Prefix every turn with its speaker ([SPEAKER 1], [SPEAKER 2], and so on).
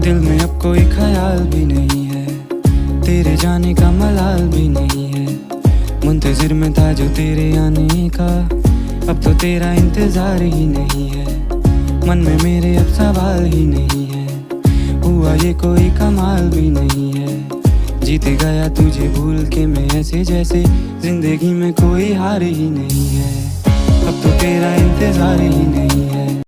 [SPEAKER 1] दिल में अब कोई ख्याल भी नहीं है, तेरे जाने का मलाल भी नहीं है। मुंतजिर में था जो तेरे आने का, अब तो तेरा इंतजार ही नहीं है। मन में मेरे अब सवाल ही नहीं है, हुआ ये कोई कमाल भी नहीं है। जीत गया तुझे भूल के मैं ऐसे जैसे जिंदगी में कोई हार ही नहीं है। अब तो तेरा इंतजार ही नहीं है।